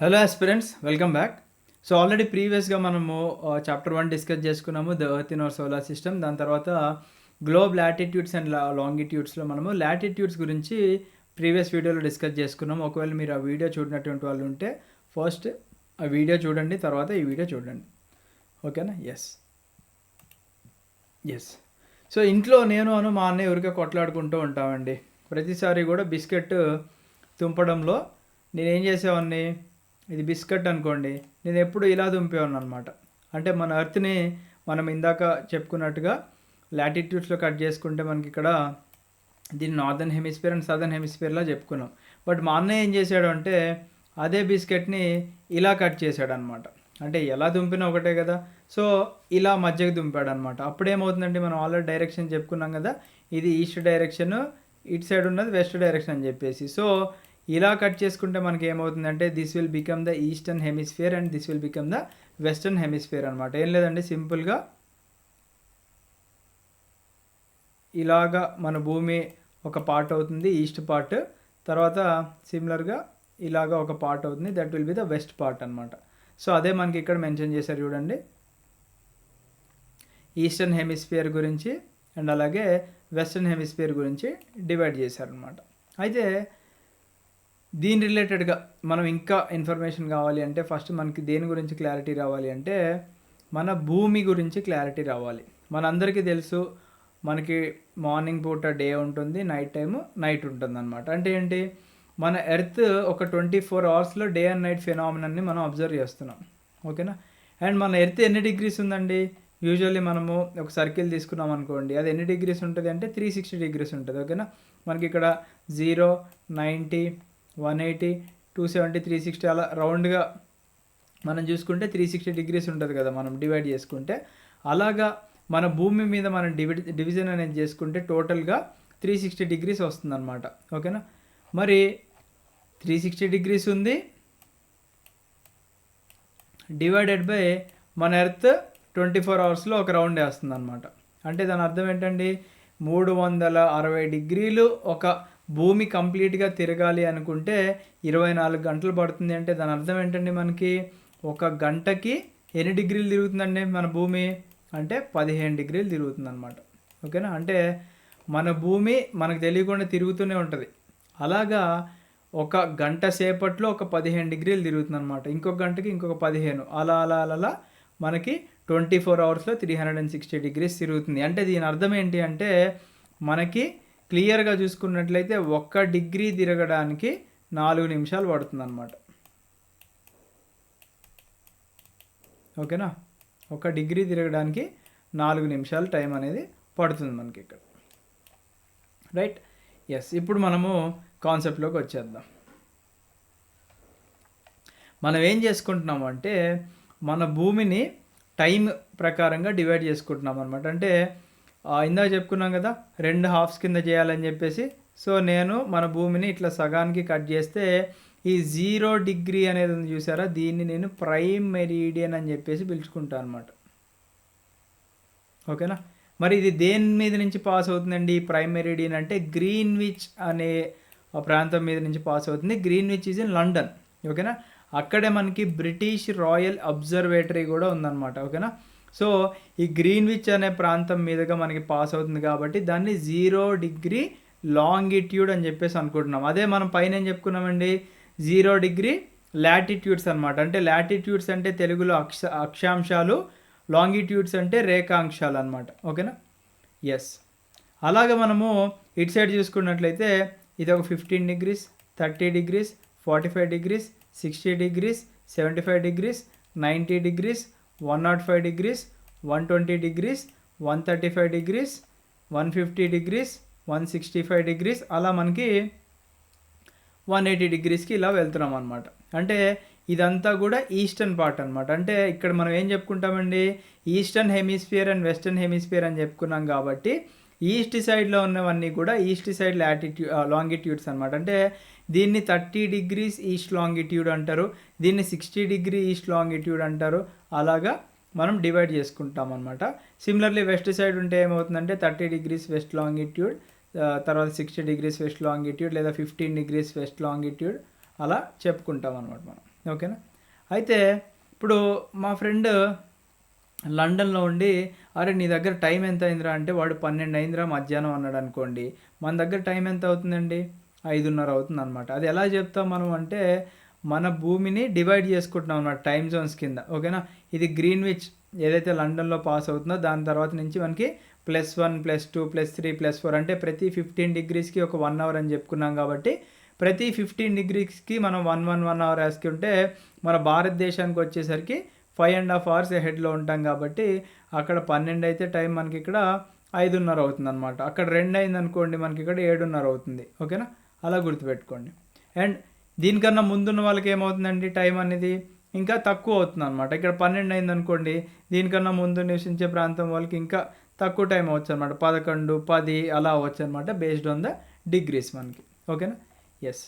Hello aspirants, welcome back. So already ప్రీవియస్గా మనము chapter 1 discuss చేసుకున్నాము, the earth in our solar system. దాని తర్వాత గ్లోబ్ లాటిట్యూడ్స్ అండ్ లాంగిట్యూడ్స్లో మనము లాటిట్యూడ్స్ గురించి ప్రీవియస్ వీడియోలో డిస్కస్ చేసుకున్నాము. ఒకవేళ మీరు ఆ వీడియో చూడనటువంటి వాళ్ళు ఉంటే ఫస్ట్ ఆ వీడియో చూడండి, తర్వాత ఈ వీడియో చూడండి. ఓకేనా? ఎస్. సో ఇంట్లో నేను మా అన్నయ్య ఊరికే కొట్లాడుకుంటూ ఉంటామండి. ప్రతిసారి కూడా బిస్కెట్ తుంపడంలో నేనేం చేసేవాడిని, ఇది బిస్కెట్ అనుకోండి, నేను ఎప్పుడు ఇలా దుంపేవాడిని అనమాట. అంటే మన ఎర్త్ని మనం ఇందాక చెప్పుకున్నట్టుగా లాటిట్యూడ్స్లో కట్ చేసుకుంటే మనకి ఇక్కడ దీన్ని నార్దర్న్ హెమిస్ఫియర్ అండ్ సదర్న్ హెమిస్ఫియర్లా చెప్పుకున్నాం. బట్ మా అన్నయ్య ఏం చేశాడు అంటే అదే బిస్కెట్ని ఇలా కట్ చేశాడు అనమాట. అంటే ఎలా దుంపినా ఒకటే కదా, సో ఇలా మధ్యకి దుంపాడు అనమాట. అప్పుడేమవుతుందంటే మనం ఆల్రెడీ డైరెక్షన్ చెప్పుకున్నాం కదా, ఇది ఈస్ట్ డైరెక్షన్, ఇటు సైడ్ ఉన్నది వెస్ట్ డైరెక్షన్ అని చెప్పేసి. సో ఇలా కట్ చేసుకుంటే మనకి ఏమవుతుందంటే this will become the eastern hemisphere and this will become the western hemisphere అనమాట. ఏం లేదండి, సింపుల్గా ఇలాగా మన భూమి ఒక పార్ట్ అవుతుంది, ఈస్ట్ పార్ట్. తర్వాత సిమిలర్గా ఇలాగా ఒక పార్ట్ అవుతుంది, that will be the west part అనమాట. సో అదే మనకి ఇక్కడ మెన్షన్ చేశారు చూడండి, ఈస్టర్న్ హెమిస్ఫియర్ గురించి అండ్ అలాగే వెస్టర్న్ హెమిస్ఫియర్ గురించి డివైడ్ చేశారనమాట. అయితే దీని రిలేటెడ్గా మనం ఇంకా ఇన్ఫర్మేషన్ కావాలి అంటే ఫస్ట్ మనకి దేని గురించి క్లారిటీ రావాలి అంటే మన భూమి గురించి క్లారిటీ రావాలి. మనందరికీ తెలుసు, మనకి మార్నింగ్ పూట డే ఉంటుంది, నైట్ టైము నైట్ ఉంటుంది అనమాట. అంటే ఏంటి, మన ఎర్త్ ఒక 24 అవర్స్లో డే అండ్ నైట్ ఫినామినాన్ని మనం అబ్జర్వ్ చేస్తున్నాం. ఓకేనా? అండ్ మన ఎర్త్ ఎన్ని డిగ్రీస్ ఉందండి, యూజువల్లీ మనము ఒక సర్కిల్ తీసుకున్నాం అనుకోండి, అది ఎన్ని డిగ్రీస్ ఉంటుంది అంటే 360 డిగ్రీస్ ఉంటుంది. ఓకేనా? మనకి ఇక్కడ 0, 90, 180, 270, 360 అలా రౌండ్గా మనం చూసుకుంటే 360 డిగ్రీస్ ఉంటుంది కదా మనం డివైడ్ చేసుకుంటే. అలాగా మన భూమి మీద మనం డివిజన్ అనేది చేసుకుంటే టోటల్గా 360 డిగ్రీస్ వస్తుంది అనమాట. ఓకేనా? మరి 360 డిగ్రీస్ ఉంది డివైడెడ్ బై మన ఎర్త్ 24 అవర్స్లో ఒక రౌండ్ వేస్తుంది అనమాట. అంటే దాని అర్థం ఏంటండి, 360 డిగ్రీలు ఒక భూమి కంప్లీట్గా తిరగాలి అనుకుంటే 24 గంటలు పడుతుంది. అంటే దాని అర్థం ఏంటండి, మనకి ఒక గంటకి ఎన్ని డిగ్రీలు తిరుగుతుందండి మన భూమి అంటే 15 డిగ్రీలు తిరుగుతుంది అనమాట. ఓకేనా? అంటే మన భూమి మనకు తెలియకుండా తిరుగుతూనే ఉంటుంది. అలాగా ఒక గంట సేపట్లో ఒక 15 డిగ్రీలు తిరుగుతుంది అనమాట. ఇంకొక గంటకి ఇంకొక 15, అలా అలా అలా మనకి 24 అవర్స్లో 360 డిగ్రీస్ తిరుగుతుంది. అంటే దీని అర్థం ఏంటి అంటే మనకి క్లియర్గా చూసుకున్నట్లయితే 1 డిగ్రీ తిరగడానికి 4 నిమిషాలు పడుతుంది అనమాట. ఓకేనా? 1 డిగ్రీ తిరగడానికి 4 నిమిషాలు టైం అనేది పడుతుంది మనకి ఇక్కడ. రైట్? ఎస్. ఇప్పుడు మనము కాన్సెప్ట్లోకి వచ్చేద్దాం. మనం ఏం చేసుకుంటున్నాము అంటే మన భూమిని టైం ప్రకారంగా డివైడ్ చేసుకుంటున్నాం అనమాట. అంటే ఇందాక చెప్పుకున్నాం కదా 2 హాఫ్స్ కింద చేయాలని చెప్పేసి. సో నేను మన భూమిని ఇట్లా సగానికి కట్ చేస్తే ఈ 0 డిగ్రీ అనేది ఉంది చూసారా, దీన్ని నేను ప్రైమ్ మెరీడియన్ అని చెప్పేసి పిలుచుకుంటాను అనమాట. ఓకేనా? మరి ఇది దేని మీద నుంచి పాస్ అవుతుందండి ప్రైమ్ మెరీడియన్ అంటే గ్రీన్విచ్ అనే ప్రాంతం మీద నుంచి పాస్ అవుతుంది. Greenwich is in London. ఓకేనా? అక్కడే మనకి బ్రిటిష్ రాయల్ అబ్జర్వేటరీ కూడా ఉందన్నమాట. ఓకేనా? సో ఈ గ్రీన్విచ్ అనే ప్రాంతం మీదుగా మనకి పాస్ అవుతుంది కాబట్టి దాన్ని 0 డిగ్రీ లాంగిట్యూడ్ అని చెప్పేసి అనుకుంటున్నాం. అదే మనం పైన ఏం చెప్పుకున్నామండి, 0 డిగ్రీ లాటిట్యూడ్స్ అనమాట. అంటే లాటిట్యూడ్స్ అంటే తెలుగులో అక్షాంశాలు, లాంగిట్యూడ్స్ అంటే రేఖాంశాలు అనమాట. ఓకేనా? ఎస్. అలాగే మనము ఇటు సైడ్ చూసుకున్నట్లయితే ఇది ఒక 15 degrees, 30 degrees, 45 degrees, 60 degrees, 75 degrees, 90 degrees, 105 degrees, 120 degrees, 135 degrees, 150 degrees, 165 degrees, అలా మనకి 180 డిగ్రీస్కి ఇలా వెళ్తున్నాం అనమాట. అంటే ఇదంతా కూడా ఈస్టర్న్ పార్ట్ అనమాట. అంటే ఇక్కడ మనం ఏం చెప్పుకుంటామండి, eastern hemisphere and western hemisphere అని చెప్పుకున్నాం కాబట్టి ఈస్ట్ సైడ్లో ఉన్నవన్నీ కూడా ఈస్ట్ సైడ్ లాంగిట్యూడ్స్ అనమాట. అంటే దీన్ని 30 డిగ్రీస్ ఈస్ట్ లాంగిట్యూడ్ అంటారు, దీన్ని 60 డిగ్రీ ఈస్ట్ లాంగిట్యూడ్ అంటారు. అలాగా మనం డివైడ్ చేసుకుంటాం అనమాట. సిమిలర్లీ వెస్ట్ సైడ్ ఉంటే ఏమవుతుందంటే 30 డిగ్రీస్ వెస్ట్ లాంగిట్యూడ్, తర్వాత 60 డిగ్రీస్ వెస్ట్ లాంగిట్యూడ్, లేదా 15 డిగ్రీస్ వెస్ట్ లాంగిట్యూడ్, అలా చెప్పుకుంటాం అనమాట మనం. ఓకేనా. అయితే ఇప్పుడు మా ఫ్రెండ్ లండన్‌లో ఉండి, "అరే! నీ దగ్గర టైం ఎంత అయిందిరా?" అంటే వాడు 12 అయిందిరా మధ్యాహ్నం అన్నాడనుకోండి. మన దగ్గర టైం ఎంత అవుతుందండి? 5:30 అవుతుందనమాట. అది ఎలా చెప్తాం మనం అంటే, మన భూమిని డివైడ్ చేసుకుంటున్నాం అన్నమాట టైమ్ జోన్స్ కింద. ఓకేనా. ఇది గ్రీన్‌విచ్ ఏదైతే లండన్‌లో పాస్ అవుతుందో దాని తర్వాత నుంచి మనకి +1, +2, +3, +4 అంటే ప్రతి 15 డిగ్రీస్‌కి ఒక 1 అవర్ అని చెప్పుకున్నాం కాబట్టి, ప్రతి 15 డిగ్రీస్‌కి మనం 1 అవర్ రాసుకుంటే, మన భారతదేశానికి వచ్చేసరికి 5½ అవర్స్ హెడ్‌లో ఉంటాం కాబట్టి, అక్కడ 12 అయితే టైం మనకిక్కడ 5:30 అవుతుందనమాట. అక్కడ 2 అయిందనుకోండి మనకిక్కడ 7:30 అవుతుంది. ఓకేనా. అలా గుర్తుపెట్టుకోండి. అండ్ దీనికన్నా ముందున్న వాళ్ళకి ఏమవుతుందండి టైం అనేది ఇంకా తక్కువ అవుతుందనమాట. ఇక్కడ 12 అయిందనుకోండి, దీనికన్నా ముందు నివసించే ప్రాంతం వాళ్ళకి ఇంకా తక్కువ టైం అవ్వచ్చనమాట. 11, 10 అలా అవ్వచ్చనమాట బేస్డ్ ఆన్ ద డిగ్రీస్ మనకి. ఓకేనా. యెస్.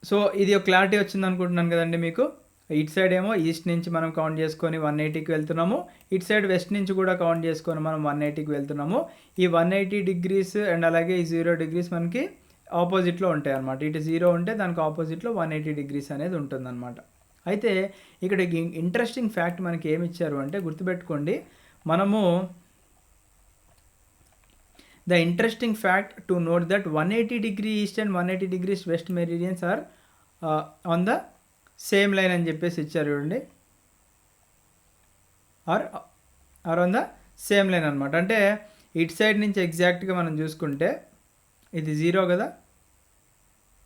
సో, ఇది ఒక క్లారిటీ వచ్చిందనుకుంటున్నాను కదండీ మీకు. ఇటు సైడ్ ఏమో ఈస్ట్ నుంచి మనం కౌంట్ చేసుకొని 180కి వెళ్తున్నాము. ఇటు సైడ్ వెస్ట్ నుంచి కూడా కౌంట్ చేసుకొని మనం 180కి వెళ్తున్నాము. ఈ 180 డిగ్రీస్ అండ్ అలాగే ఈ 0 డిగ్రీస్ మనకి ఆపోజిట్‌లో ఉంటాయన్నమాట. ఇటు 0 ఉంటే దానికి ఆపోజిట్‌లో 180 డిగ్రీస్ అనేది ఉంటుందన్నమాట. అయితే ఇక్కడ ఇంట్రెస్టింగ్ ఫ్యాక్ట్ మనకి ఏమి ఇచ్చారు అంటే గుర్తుపెట్టుకోండి. మనము the interesting fact to note that 180 degree east and 180 degrees west meridians are on the same line అని చెప్పేసి ఇచ్చారు చూడండి. Are on the same line అనమాట. అంటే ఇటు సైడ్ నుంచి ఎగ్జాక్ట్గా మనం చూసుకుంటే ఇది 0 కదా.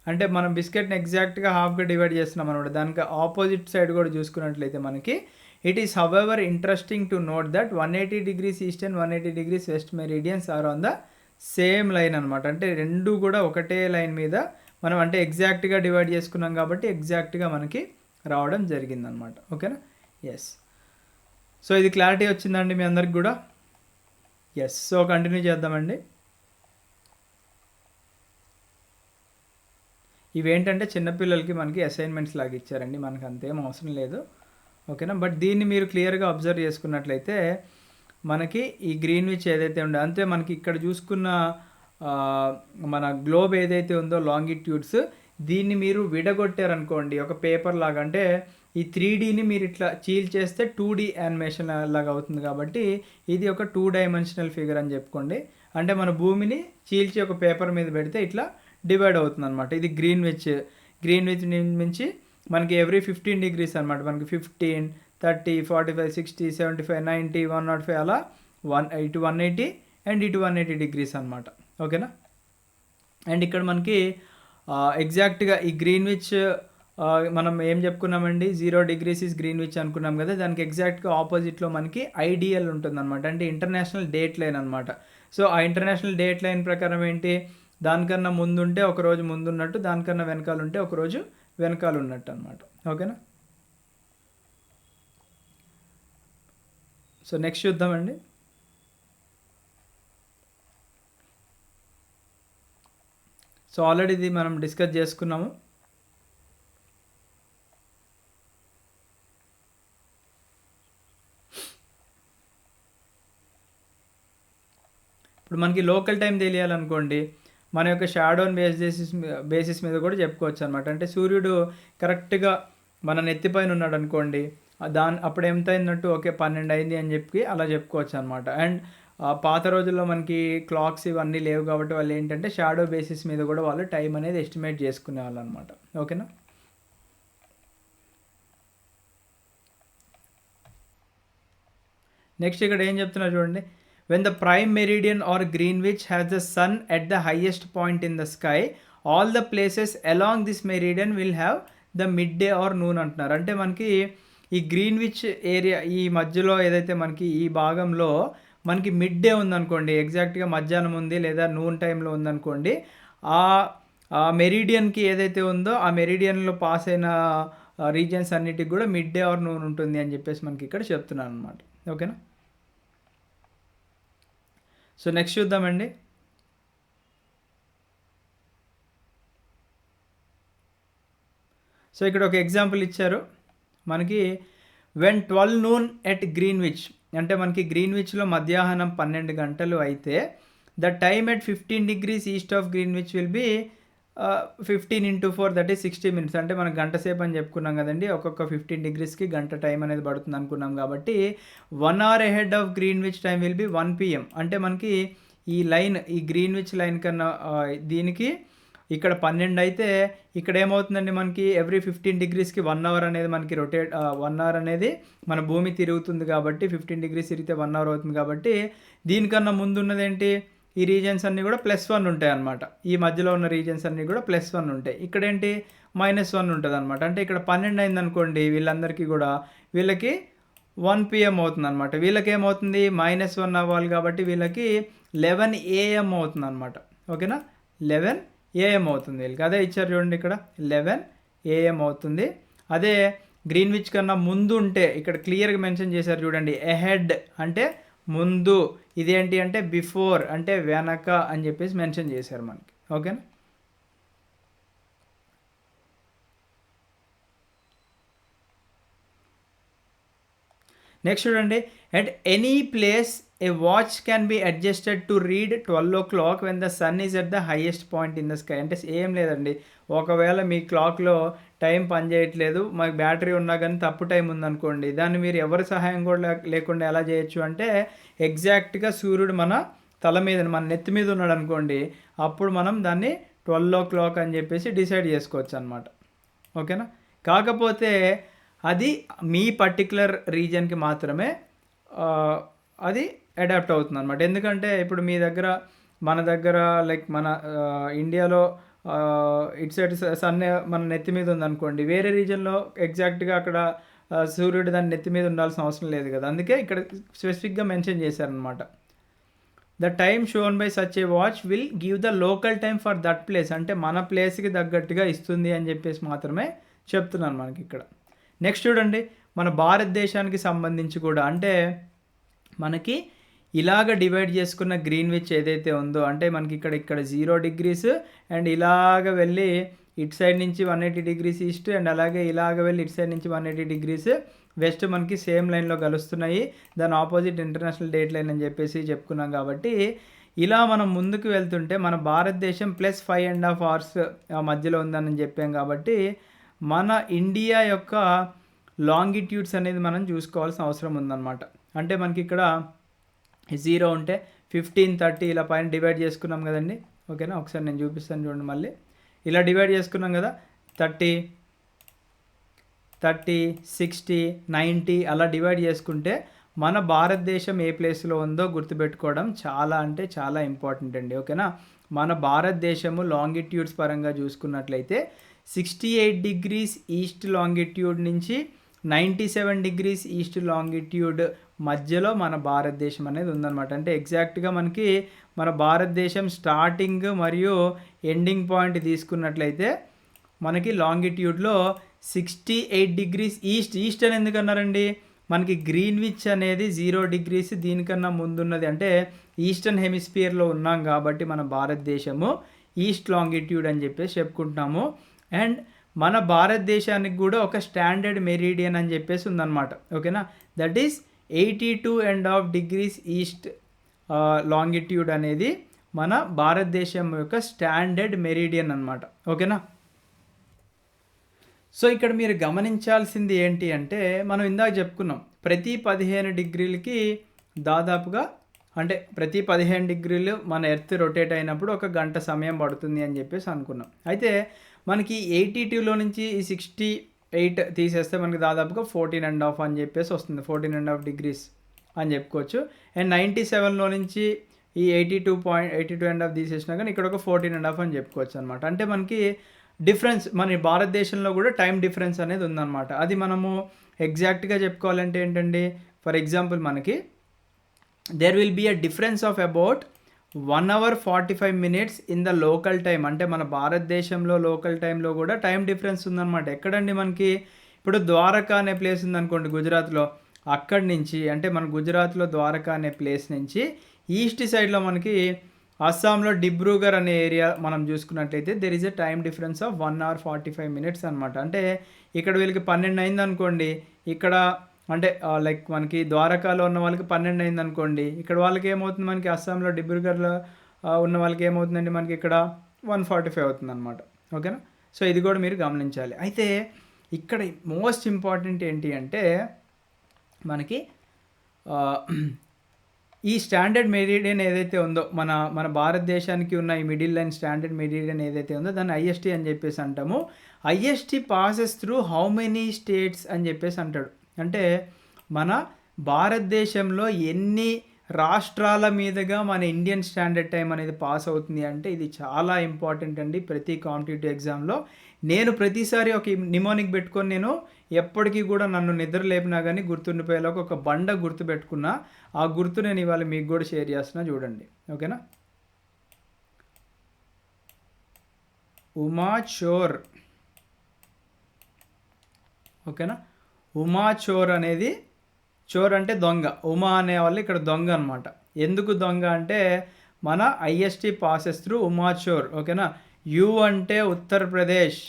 అంటే మనం బిస్కెట్ని ఎగ్జాక్ట్గా హాఫ్గా డివైడ్ చేస్తున్నాం అనమాట. దానికి ఆపోజిట్ సైడ్ కూడా చూసుకున్నట్లయితే మనకి it is however interesting to note that 180 degrees east and 180 degrees west meridians are on the same line అనమాట. అంటే రెండు కూడా ఒకటే లైన్ మీద మనం అంటే ఎగ్జాక్ట్గా డివైడ్ చేసుకున్నాం కాబట్టి ఎగ్జాక్ట్గా మనకి రావడం జరిగిందనమాట. ఓకేనా. ఎస్. సో ఇది క్లారిటీ వచ్చిందండి మీ అందరికి కూడా. ఎస్. సో కంటిన్యూ చేద్దామండి. ఇవేంటంటే చిన్నపిల్లలకి మనకి అసైన్మెంట్స్ లాగా ఇచ్చారండి. మనకు అంతేం అవసరం లేదు. ఓకేనా. బట్ దీన్ని మీరు క్లియర్గా అబ్జర్వ్ చేసుకున్నట్లయితే మనకి ఈ గ్రీన్‌విచ్ ఏదైతే ఉందో అంటే మనకి ఇక్కడ చూసుకున్న మన గ్లోబ్ ఏదైతే ఉందో లాంగిట్యూడ్స్ దీన్ని మీరు విడగొట్టారనుకోండి ఒక పేపర్ లాగా. అంటే ఈ 3Dని మీరు ఇట్లా చీల్చేస్తే 2D యానిమేషన్ లాగా అవుతుంది కాబట్టి ఇది ఒక 2 డైమెన్షనల్ ఫిగర్ అని చెప్పుకోండి. అంటే మన భూమిని చీల్చి ఒక పేపర్ మీద పెడితే ఇట్లా డివైడ్ అవుతుందన్నమాట. ఇది గ్రీన్‌విచ్. గ్రీన్‌విచ్ నుంచి మనకి ఎవ్రీ 15 డిగ్రీస్ అనమాట. మనకి 15, 30, 45, 60, 75, 90, 105 అలా ఇటు 180 అండ్ ఇటు 180 డిగ్రీస్ అనమాట. ఓకేనా. అండ్ ఇక్కడ మనకి ఎగ్జాక్ట్గా ఈ గ్రీన్‌విచ్ మనం ఏం చెప్పుకున్నామండి 0 డిగ్రీస్ ఈజ్ గ్రీన్‌విచ్ అనుకున్నాం కదా. దానికి ఎగ్జాక్ట్గా ఆపోజిట్లో మనకి ఐడియల్ ఉంటుందన్నమాట. అంటే ఇంటర్నేషనల్ డేట్ లైన్ అనమాట. సో ఆ ఇంటర్నేషనల్ డేట్ లైన్ ప్రకారం ఏంటి దానికన్నా ముందుంటే ఒకరోజు ముందున్నట్టు, దానికన్నా వెనకాల ఉంటే ఒకరోజు వెనకాల ఉన్నట్టు అనమాట. ఓకేనా. సో నెక్స్ట్ చూద్దామండి. సో ఆల్రెడీ ఇది మనం డిస్కస్ చేసుకున్నాము. ఇప్పుడు మనకి లోకల్ టైం తెలియాలనుకోండి మన యొక్క షాడోని బేసిస్ మీద కూడా చెప్పుకోవచ్చు అనమాట. అంటే సూర్యుడు కరెక్ట్గా మన నెత్తిపైన ఉన్నాడు అనుకోండి అప్పుడు ఎంత అయిందంటూ ఓకే 12 అయింది అని చెప్పి అలా చెప్పుకోవచ్చు అనమాట. అండ్ పాత రోజుల్లో మనకి క్లాక్స్ ఇవన్నీ లేవు కాబట్టి వాళ్ళు ఏంటంటే షాడో బేసిస్ మీద కూడా వాళ్ళు టైం అనేది ఎస్టిమేట్ చేసుకునే వాళ్ళు అనమాట. ఓకేనా. నెక్స్ట్ ఇక్కడ ఏం చెప్తున్నారు చూడండి. When the prime meridian or Greenwich has the sun at the highest point in the sky, all the places along this meridian will have the midday or noon అంటున్నారు. అంటే మనకి ఈ గ్రీన్విచ్ ఏరియా ఈ మధ్యలో ఏదైతే మనకి ఈ భాగంలో మనకి మిడ్ డే ఉందనుకోండి, ఎగ్జాక్ట్గా మధ్యాహ్నం ఉంది లేదా నూన్ టైంలో ఉందనుకోండి, ఆ మెరిడియన్కి ఏదైతే ఉందో ఆ మెరిడియన్లో పాస్ అయిన రీజియన్స్ అన్నిటికి కూడా మిడ్ డే ఆర్ నూన్ ఉంటుంది అని చెప్పేసి మనకి ఇక్కడ చెప్తున్నాను అనమాట. ఓకేనా. సో నెక్స్ట్ చూద్దామండి. సో ఇక్కడ ఒక ఎగ్జాంపుల్ ఇచ్చారు మనకి. వెన్ 12 noon ఎట్ గ్రీన్విచ్ అంటే మనకి గ్రీన్విచ్లో మధ్యాహ్నం 12 గంటలు అయితే the time at 15 degrees east of Greenwich will be 15 × 4 that is 60 minutes. అంటే మనం గంట సేపు అని చెప్పుకున్నాం కదండి. ఒక్కొక్క 15 degreesకి గంట టైం అనేది పడుతుంది అనుకున్నాం కాబట్టి 1 hour ahead of Greenwich time will be 1 PM. అంటే మనకి ఈ లైన్, ఈ గ్రీన్విచ్ లైన్ కన్నా దీనికి ఇక్కడ 12 అయితే ఇక్కడ ఏమవుతుందండి, మనకి ఎవ్రీ 15 degreesకి 1 hour అనేది మనకి 1 hour అనేది మన భూమి తిరుగుతుంది కాబట్టి 15 degrees తిరిగితే 1 hour అవుతుంది కాబట్టి దీనికన్నా ముందు ఉన్నదేంటి, ఈ రీజన్స్ అన్నీ కూడా +1 ఉంటాయి అన్నమాట. ఈ మధ్యలో ఉన్న రీజన్స్ అన్నీ కూడా +1 ఉంటాయి. ఇక్కడేంటి -1 ఉంటుంది అనమాట. అంటే ఇక్కడ 12 అయింది అనుకోండి, వీళ్ళందరికీ కూడా వీళ్ళకి 1 PM అవుతుంది అనమాట. వీళ్ళకి ఏమవుతుంది, -1 అవ్వాలి కాబట్టి వీళ్ళకి 11 AM అవుతుంది అనమాట. ఓకేనా, 11 AM అవుతుంది వీళ్ళకి. అదే ఇచ్చారు చూడండి, ఇక్కడ 11 AM అవుతుంది. అదే గ్రీన్విచ్ కన్నా ముందు ఉంటే ఇక్కడ క్లియర్గా మెన్షన్ చేశారు చూడండి, ఎహెడ్ అంటే ముందు, ఇదేంటి అంటే బిఫోర్ అంటే వెనక అని చెప్పేసి మెన్షన్ చేశారు మనకి. ఓకేనా, నెక్స్ట్ చూడండి, at any place a watch can be adjusted to read 12 o'clock when the sun is at the highest point in the sky. అంటే ఏం లేదండి, ఒకవేళ మీ క్లాక్లో టైం పనిచేయట్లేదు, మాకు బ్యాటరీ ఉన్నా కానీ తప్పు టైం ఉందనుకోండి, దాన్ని మీరు ఎవరి సహాయం కూడా లేకుండా ఎలా చేయొచ్చు అంటే ఎగ్జాక్ట్గా సూర్యుడు మన తల మీద, మన నెత్తి మీద ఉన్నాడు అనుకోండి, అప్పుడు మనం దాన్ని 12 o'clock అని చెప్పేసి డిసైడ్ చేసుకోవచ్చు అనమాట. ఓకేనా, కాకపోతే అది మీ పర్టికులర్ రీజన్కి మాత్రమే అది అడాప్ట్ అవుతుంది అనమాట. ఎందుకంటే ఇప్పుడు మీ దగ్గర, మన దగ్గర లైక్ మన ఇండియాలో ఇటు సైడ్ సన్ మన నెత్తి మీద ఉందనుకోండి, వేరే రీజన్లో ఎగ్జాక్ట్గా అక్కడ సూర్యుడు దాని నెత్తి మీద ఉండాల్సిన అవసరం లేదు కదా. అందుకే ఇక్కడ స్పెసిఫిక్గా మెన్షన్ చేశారనమాట. The time shown by such a watch will give the local time for that place. అంటే మన ప్లేస్కి తగ్గట్టుగా ఇస్తుంది అని చెప్పేసి మాత్రమే చెప్తున్నాను మనకి ఇక్కడ. నెక్స్ట్ చూడండి, మన భారతదేశానికి సంబంధించి కూడా అంటే మనకి ఇలాగ డివైడ్ చేసుకున్న గ్రీన్విచ్ ఏదైతే ఉందో, అంటే మనకి ఇక్కడ 0 degrees అండ్ ఇలాగ వెళ్ళి ఇటు సైడ్ నుంచి 180 degrees ఈస్ట్ అండ్ అలాగే ఇలాగ వెళ్ళి ఇటు సైడ్ నుంచి 180 degrees వెస్ట్ మనకి సేమ్ లైన్లో కలుస్తున్నాయి. దాని ఆపోజిట్ ఇంటర్నేషనల్ డేట్ లైన్ అని చెప్పేసి చెప్పుకున్నాం కాబట్టి ఇలా మనం ముందుకు వెళ్తుంటే మన భారతదేశం +5.5 hours మధ్యలో ఉందని చెప్పాం కాబట్టి మన ఇండియా యొక్క లాంగిట్యూడ్స్ అనేది మనం చూసుకోవాల్సిన అవసరం ఉందన్నమాట. అంటే మనకి ఇక్కడ 0 ఉంటే 15, 30 ఇలా పైన డివైడ్ చేసుకున్నాం కదండి. ఓకేనా, ఒకసారి నేను చూపిస్తాను చూడండి. మళ్ళీ ఇలా డివైడ్ చేసుకున్నాం కదా, 30, 60, 90 అలా డివైడ్ చేసుకుంటే మన భారతదేశం ఏ ప్లేస్లో ఉందో గుర్తుపెట్టుకోవడం చాలా అంటే చాలా ఇంపార్టెంట్ అండి. ఓకేనా, మన భారతదేశము లాంగిట్యూడ్స్ పరంగా చూసుకున్నట్లయితే 68 degrees ఈస్ట్ లాంగిట్యూడ్ నుంచి 97 degrees ఈస్ట్ లాంగిట్యూడ్ మధ్యలో మన భారతదేశం అనేది ఉందన్నమాట. అంటే ఎగ్జాక్ట్గా మనకి మన భారతదేశం స్టార్టింగ్ మరియు ఎండింగ్ పాయింట్ తీసుకున్నట్లయితే మనకి లాంగిట్యూడ్లో 68 degrees ఈస్ట్ అని ఎందుకన్నారండి, మనకి గ్రీన్విచ్ అనేది 0 degrees దీనికన్నా ముందున్నది. అంటే ఈస్టర్న్ హెమిస్ఫియర్లో ఉన్నాం కాబట్టి మన భారతదేశము ఈస్ట్ లాంగిట్యూడ్ అని చెప్పేసి చెప్పుకుంటున్నాము. అండ్ మన భారతదేశానికి కూడా ఒక స్టాండర్డ్ మెరీడియన్ అని చెప్పేసి ఉందన్నమాట. ఓకేనా, that is 82.5 degrees east longitude అనేది మన భారతదేశం యొక్క స్టాండర్డ్ మెరీడియన్ అన్నమాట. ఓకేనా, సో ఇక్కడ మీరు గమనించాల్సింది ఏంటి అంటే, మనం ఇందాక చెప్పుకున్నాం ప్రతి 15 degreesకి దాదాపుగా, అంటే ప్రతి 15 degrees మన ఎర్త్ రొటేట్ అయినప్పుడు 1 గంట సమయం పడుతుంది అని చెప్పేసి అనుకున్నాం. అయితే మనకి 82లో నుంచి ఈ 68 తీసేస్తే మనకి దాదాపుగా 14.5 అని చెప్పేసి వస్తుంది, 14.5 degrees అని చెప్పుకోవచ్చు. అండ్ 97లో నుంచి ఈ 82.5 తీసేసినా కానీ ఇక్కడ ఒక 14.5 అని చెప్పుకోవచ్చు అనమాట. అంటే మనకి డిఫరెన్స్, మన భారతదేశంలో కూడా టైం డిఫరెన్స్ అనేది ఉందన్నమాట. అది మనము ఎగ్జాక్ట్గా చెప్పుకోవాలంటే ఏంటండి, ఫర్ ఎగ్జాంపుల్ మనకి there will be a difference of about 1 hour 45 minutes in the local time. అంటే మన భారతదేశంలో లోకల్ టైంలో కూడా టైం డిఫరెన్స్ ఉందన్నమాట. ఎక్కడండి, మనకి ఇప్పుడు ద్వారకా అనే ప్లేస్ ఉందనుకోండి గుజరాత్లో, అక్కడి నుంచి అంటే మన గుజరాత్లో ద్వారకా అనే ప్లేస్ నుంచి ఈస్ట్ సైడ్లో మనకి అస్సాంలో డిబ్రూగర్ అనే ఏరియా మనం చూసుకున్నట్లయితే there is a time difference of 1 hour 45 minutes అనమాట. అంటే ఇక్కడ వీళ్ళకి 12 అయింది అనుకోండి, ఇక్కడ అంటే లైక్ మనకి ద్వారకాలో ఉన్న వాళ్ళకి 12 అయింది అనుకోండి, ఇక్కడ వాళ్ళకి ఏమవుతుంది, మనకి అస్సాంలో డిబ్రూగర్లో ఉన్న వాళ్ళకి ఏమవుతుందండి, మనకి ఇక్కడ 145 అవుతుందన్నమాట. ఓకేనా. సో ఇది కూడా మీరు గమనించాలి. అయితే ఇక్కడ మోస్ట్ ఇంపార్టెంట్ ఏంటి అంటే మనకి ఈ స్టాండర్డ్ మెరిడియన్ ఏదైతే ఉందో మన భారతదేశానికి ఉన్న ఈ మిడిల్ లైన్ స్టాండర్డ్ మెరిడియన్ ఏదైతే ఉందో దాన్ని ఐఎస్టీ అని చెప్పేసి అంటాము. IST passes through how many states అని చెప్పేసి అంటాడు. అంటే మన భారతదేశంలో ఎన్ని రాష్ట్రాల మీదుగా మన ఇండియన్ స్టాండర్డ్ టైం అనేది పాస్ అవుతుంది అంటే ఇది చాలా ఇంపార్టెంట్ అండి ప్రతి కాంపిటేటివ్ ఎగ్జామ్లో. నేను ప్రతిసారి ఒక నిమోనిక్ పెట్టుకొని నేను ఎప్పటికీ కూడా నన్ను నిద్ర లేపినా కానీ గుర్తుండిపోయేలాగా ఒక బండ గుర్తు పెట్టుకున్నా. ఆ గుర్తు నేను ఇవాళ మీకు కూడా షేర్ చేస్తున్నా చూడండి. ఓకేనా. ఉమాచోర్. ఓకేనా. ఉమాచోర్ అనేది, చోర్ అంటే దొంగ, ఉమా అనేవాళ్ళు ఇక్కడ దొంగ అనమాట. ఎందుకు దొంగ అంటే మన ఐఎస్టీ పాసెస్ త్రూ ఉమాచోర్. ఓకేనా. యు అంటే ఉత్తరప్రదేశ్.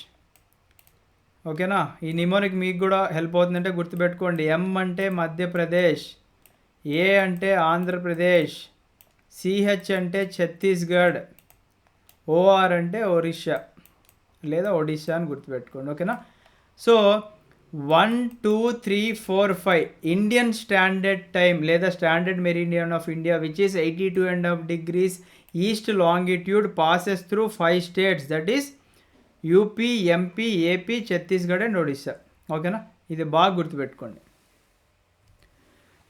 ఓకేనా. ఈ నిమోనిక్ మీకు కూడా హెల్ప్ అవుతుందంటే గుర్తుపెట్టుకోండి. ఎం అంటే మధ్యప్రదేశ్, ఏ అంటే ఆంధ్రప్రదేశ్, సిహెచ్ అంటే ఛత్తీస్గఢ్, ఓఆర్ అంటే ఒరిస్సా లేదా ఒడిస్సా అని గుర్తుపెట్టుకోండి. ఓకేనా. సో 1, 2, 3, 4, 5 ఇండియన్ స్టాండర్డ్ టైం లేదా standard meridian of India which is 82.5 degrees east longitude passes through 5 states that is UP, MP, AP, Chhattisgarh and Odisha. ఓకేనా. ఇది బాగా గుర్తుపెట్టుకోండి.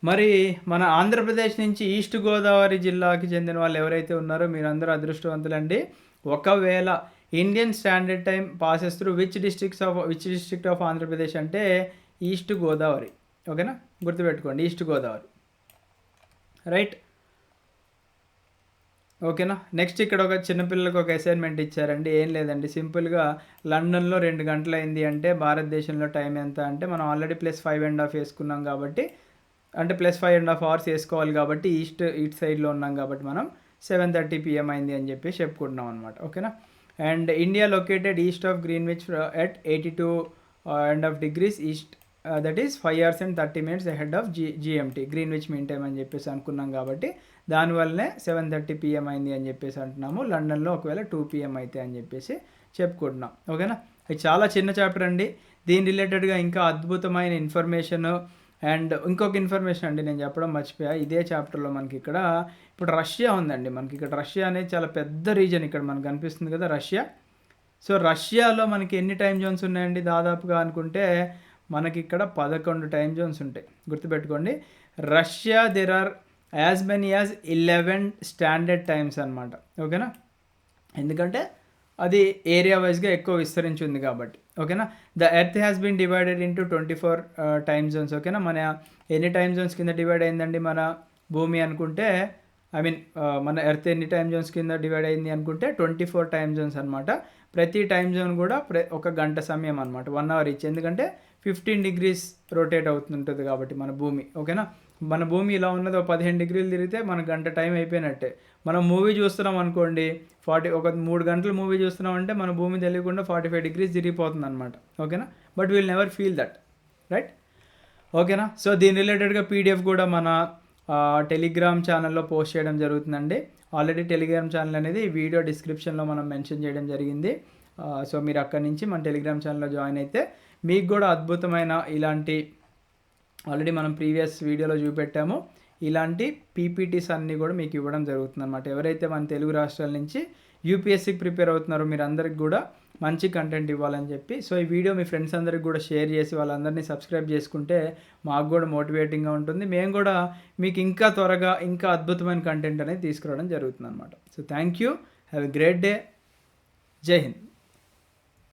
మరి మన ఆంధ్రప్రదేశ్ నుంచి ఈస్ట్ గోదావరి జిల్లాకి చెందిన వాళ్ళు ఎవరైతే ఉన్నారో మీరందరూ అదృష్టవంతులండి. ఒకవేళ Indian standard time passes through which district of Andhra Pradesh అంటే ఈస్ట్ గోదావరి. ఓకేనా. గుర్తుపెట్టుకోండి ఈస్ట్ గోదావరి. రైట్. ఓకేనా. నెక్స్ట్ ఇక్కడ ఒక చిన్నపిల్లలకు ఒక అసైన్మెంట్ ఇచ్చారండి. ఏం లేదండి, సింపుల్గా లండన్లో 2 గంటలు అయింది అంటే భారతదేశంలో టైం ఎంత అంటే మనం ఆల్రెడీ +5.5 వేసుకున్నాం కాబట్టి, అంటే +5.5 hours వేసుకోవాలి కాబట్టి ఈస్ట్ సైడ్లో ఉన్నాం కాబట్టి మనం 7:30 PM అయింది అని చెప్పేసి చెప్పుకుంటున్నాం అనమాట. ఓకేనా. And India located east of Greenwich at 82.5 degrees east that is 5 hours and 30 minutes ahead of GMT Greenwich mean time అని చెప్పేసి అనుకున్నాం కాబట్టి దానివల్లనే 7:30 PM అయింది అని చెప్పేసి అంటున్నాము. లండన్లో ఒకవేళ 2 PM అయితే అని చెప్పేసి చెప్పుకుంటున్నాం. ఓకేనా. ఇది చాలా చిన్న చాప్టర్ అండి. దీని రిలేటెడ్గా ఇంకా అద్భుతమైన ఇన్ఫర్మేషన్ అండ్ ఇంకొక ఇన్ఫర్మేషన్ అండి నేను చెప్పడం మర్చిపోయా. ఇదే చాప్టర్లో మనకి ఇక్కడ ఇప్పుడు రష్యా ఉందండి. మనకి ఇక్కడ రష్యా అనేది చాలా పెద్ద రీజన్ ఇక్కడ మనకు కనిపిస్తుంది కదా రష్యా. సో రష్యాలో మనకి ఎన్ని టైం జోన్స్ ఉన్నాయండి దాదాపుగా అనుకుంటే మనకి ఇక్కడ 11 టైం జోన్స్ ఉంటాయి. గుర్తుపెట్టుకోండి. Russia there are as many as 11 standard times అనమాట. ఓకేనా. ఎందుకంటే అది ఏరియా వైజ్గా ఎక్కువ విస్తరించి కాబట్టి. ఓకేనా. The earth has been divided into 24 time zones. ఓకేనా. మన ఎన్ని టైమ్ జోన్స్ కింద డివైడ్ అయిందండి మన భూమి అనుకుంటే, మన ఎర్త్ ఎన్ని టైమ్ జోన్స్ కింద డివైడ్ అయింది అనుకుంటే 24 టైమ్ జోన్స్ అనమాట. ప్రతి టైమ్ జోన్ కూడా ఒక గంట సమయం అనమాట, 1 hour ఇచ్చి. ఎందుకంటే 15 degrees రొటేట్ అవుతుంటుంది కాబట్టి మన భూమి. ఓకేనా. మన భూమి ఇలా ఉన్నది 15 degrees తిరిగితే మన గంట టైం అయిపోయినట్టే. మనం మూవీ చూస్తున్నాం అనుకోండి, ఒక 3 గంటలు మూవీ చూస్తున్నాం అంటే మన భూమి తెలియకుండా 45 degrees తిరిగిపోతుంది అనమాట. ఓకేనా. But will never feel that. Right. ఓకేనా. సో దీని రిలేటెడ్గా PDF కూడా మన టెలిగ్రామ్ ఛానల్లో పోస్ట్ చేయడం జరుగుతుందండి. ఆల్రెడీ టెలిగ్రామ్ ఛానల్ అనేది వీడియో డిస్క్రిప్షన్లో మనం మెన్షన్ చేయడం జరిగింది. సో మీరు అక్కడి నుంచి మన టెలిగ్రామ్ ఛానల్లో జాయిన్ అయితే మీకు కూడా అద్భుతమైన ఇలాంటి ఆల్రెడీ మనం ప్రీవియస్ వీడియోలో చూపెట్టాము ఇలాంటి PPTs అన్నీ కూడా మీకు ఇవ్వడం జరుగుతుంది అనమాట. ఎవరైతే మన తెలుగు రాష్ట్రాల నుంచి UPSCకి ప్రిపేర్ అవుతున్నారో మీరు అందరికి కూడా మంచి కంటెంట్ ఇవ్వాలని చెప్పి, సో ఈ వీడియో మీ ఫ్రెండ్స్ అందరికి కూడా షేర్ చేసి వాళ్ళందరినీ సబ్స్క్రైబ్ చేసుకుంటే మాకు కూడా మోటివేటింగ్గా ఉంటుంది. మేము కూడా మీకు ఇంకా త్వరగా ఇంకా అద్భుతమైన కంటెంట్ అనేది తీసుకురావడం జరుగుతుంది అనమాట. So thank you. Have a great day. జై హింద్.